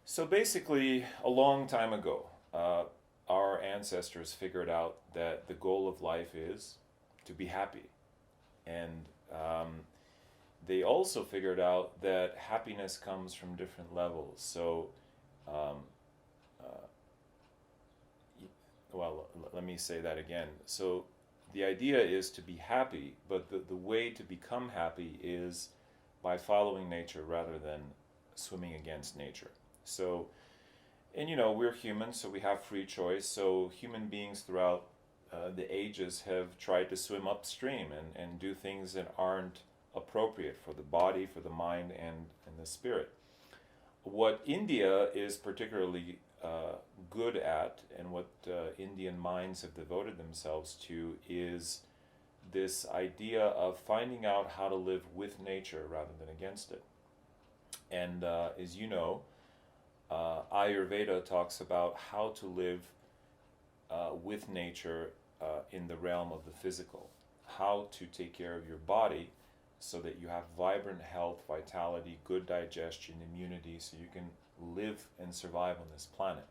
So basically, a long time ago, our ancestors figured out that the goal of life is to be happy. And they also figured out that happiness comes from different levels. So, um, uh, let me say that again. So, the idea is to be happy, but the way to become happy is by following nature rather than swimming against nature. So, and we're human, so we have free choice. So human beings throughout the ages have tried to swim upstream and do things that aren't appropriate for the body, for the mind, and the spirit. What India is particularly good at, and what Indian minds have devoted themselves to, is this idea of finding out how to live with nature rather than against it. And as you know, Ayurveda talks about how to live with nature in the realm of the physical, how to take care of your body so that you have vibrant health, vitality, good digestion, immunity, so you can live and survive on this planet.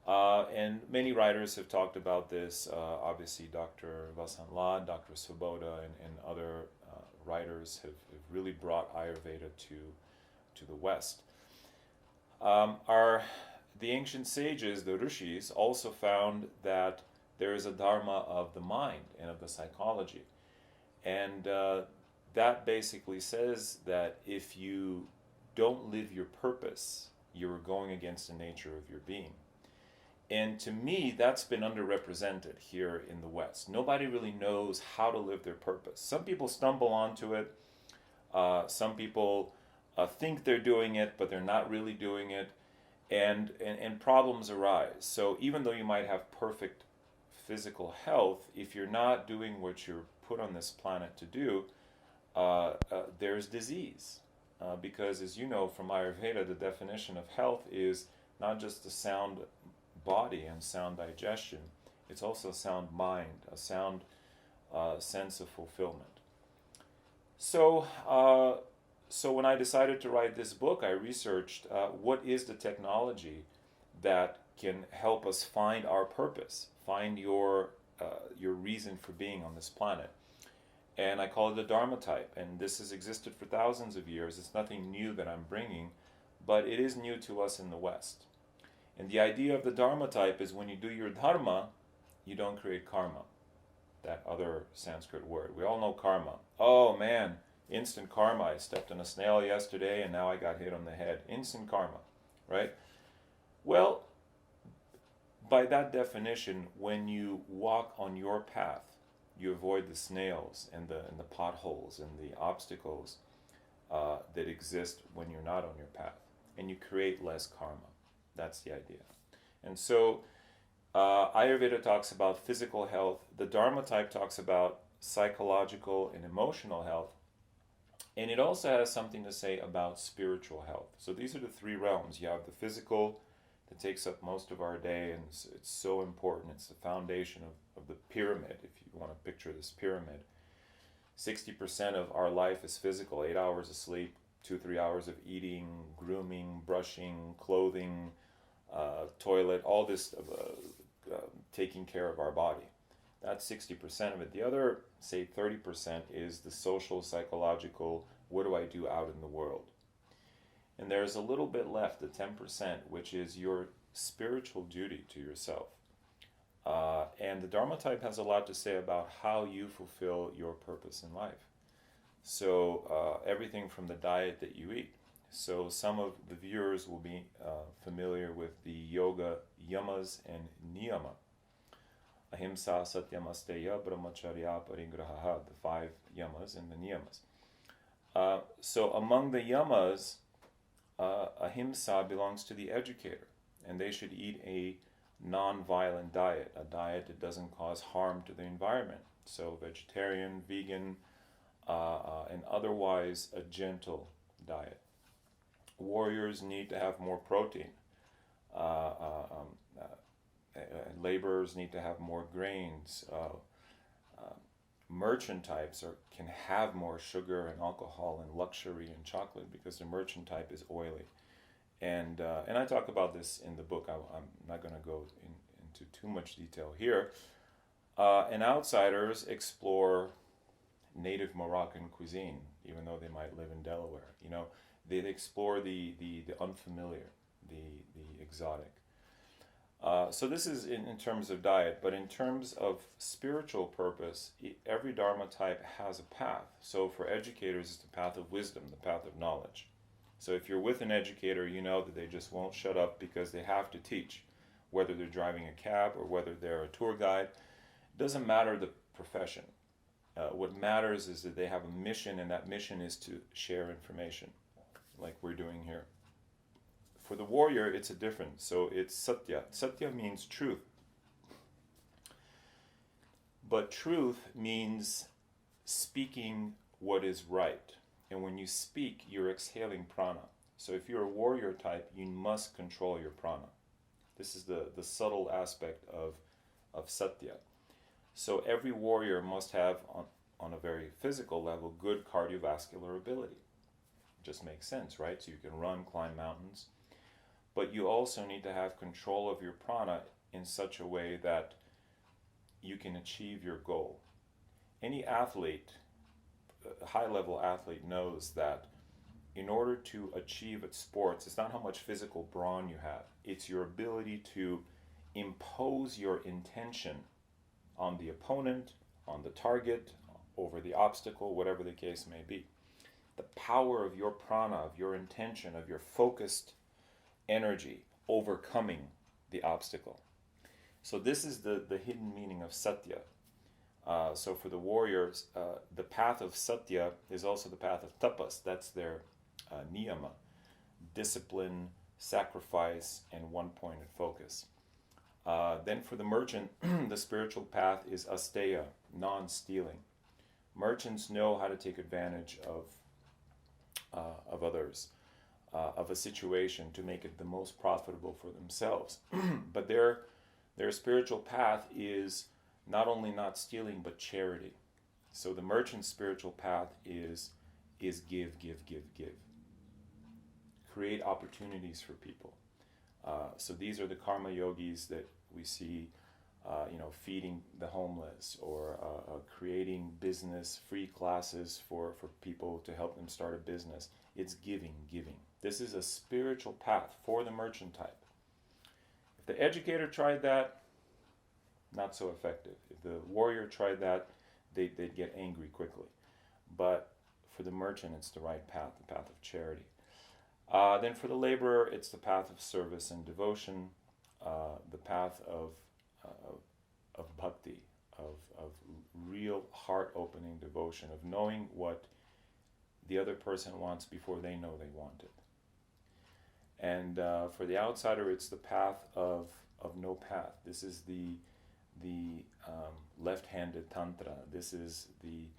And many writers have talked about this. Obviously, Dr. Vasant Lad, Dr. Svoboda, and other writers have really brought Ayurveda to the West. Our the ancient sages, the rishis, also found that there is a dharma of the mind and of the psychology, and that basically says that if you don't live your purpose, you're going against the nature of your being. And to me, that's been underrepresented here in the West. Nobody really knows how to live their purpose. Some people stumble onto it. Some people think they're doing it, but they're not really doing it, and problems arise. So even though you might have perfect physical health, if you're not doing what you're put on this planet to do, there's disease. Because as you know from Ayurveda, the definition of health is not just a sound body and sound digestion, it's also a sound mind, a sound sense of fulfillment. So, so when I decided to write this book, I researched what is the technology that can help us find our purpose, find your reason for being on this planet. And I call it the Dharma type. And this has existed for thousands of years. It's nothing new that I'm bringing, but it is new to us in the West. And the idea of the Dharma type is when you do your Dharma, you don't create karma, that other Sanskrit word. We all know karma. Oh man, instant karma. I stepped on a snail yesterday and now I got hit on the head. Instant karma, right? Well, by that definition, when you walk on your path, you avoid the snails and the potholes and the obstacles that exist when you're not on your path, and you create less karma. That's the idea. And so Ayurveda talks about physical health. The Dharma type talks about psychological and emotional health. And it also has something to say about spiritual health. So these are the three realms. You have the physical that takes up most of our day, and it's so important. It's the foundation of the pyramid, if you want to picture this pyramid. 60% of our life is physical, 8 hours of sleep, 2-3 hours of eating, grooming, brushing, clothing, toilet, all this taking care of our body. That's 60% of it. The other, say 30%, is the social, psychological, what do I do out in the world? And there's a little bit left, the 10%, which is your spiritual duty to yourself. And the Dharma type has a lot to say about how you fulfill your purpose in life. So everything from the diet that you eat. So some of the viewers will be familiar with the yoga yamas and niyama. Ahimsa, satyamasteya, brahmacharya, parigraha, the 5 yamas and the niyamas. So among the yamas, ahimsa belongs to the educator, and they should eat a non-violent diet, a diet that doesn't cause harm to the environment. So vegetarian, vegan, and otherwise a gentle diet. Warriors need to have more protein. Laborers need to have more grains. Merchant types can have more sugar and alcohol and luxury and chocolate because the merchant type is oily. And I talk about this in the book. I'm not going to go into too much detail here. And outsiders explore native Moroccan cuisine, even though they might live in Delaware. You know, they explore the unfamiliar, the exotic. So this is in terms of diet, but in terms of spiritual purpose, every Dharma type has a path. So for educators, it's the path of wisdom, the path of knowledge. So if you're with an educator, you know that they just won't shut up because they have to teach, whether they're driving a cab or whether they're a tour guide. It doesn't matter the profession. What matters is that they have a mission, and that mission is to share information, like we're doing here. For the warrior, it's a different. So it's satya. Satya means truth. But truth means speaking what is right. And when you speak, you're exhaling prana. So if you're a warrior type, you must control your prana. This is the subtle aspect of satya. So every warrior must have, on a very physical level, good cardiovascular ability. It just makes sense, right? So you can run, climb mountains. But you also need to have control of your prana in such a way that you can achieve your goal. Any athlete, a high-level athlete, knows that in order to achieve at sports, it's not how much physical brawn you have. It's your ability to impose your intention on the opponent, on the target, over the obstacle, whatever the case may be. The power of your prana, of your intention, of your focused energy overcoming the obstacle. So this is the hidden meaning of satya. So for the warriors, the path of satya is also the path of tapas. That's their niyama, discipline, sacrifice, and one-pointed focus. Then for the merchant, the spiritual path is asteya, non-stealing. Merchants know how to take advantage of others, of a situation to make it the most profitable for themselves. But their spiritual path is not only not stealing, but charity. So the merchant's spiritual path is give, give, give, give. Create opportunities for people. So these are the karma yogis that we see, feeding the homeless, or creating business free classes for people to help them start a business. It's giving, giving. This is a spiritual path for the merchant type. If the educator tried that, not so effective. If the warrior tried that, they'd get angry quickly. But for the merchant, it's the right path, the path of charity. Then for the laborer, it's the path of service and devotion, the path of bhakti, of real heart-opening devotion, of knowing what the other person wants before they know they want it. And for the outsider, it's the path of no path. This is the left-handed tantra. This is the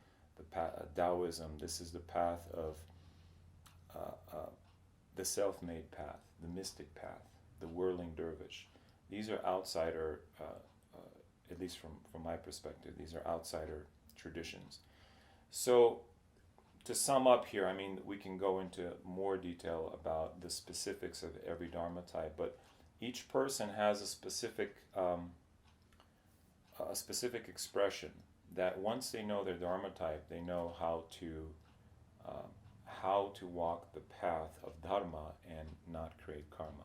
Taoism. This is the path of the self-made path, the mystic path, the whirling dervish. These are outsider, at least from my perspective, these are outsider traditions. So to sum up here, I mean, we can go into more detail about the specifics of every Dharma type, but each person has a specific expression that once they know their Dharma type, they know how to walk the path of Dharma and not create karma.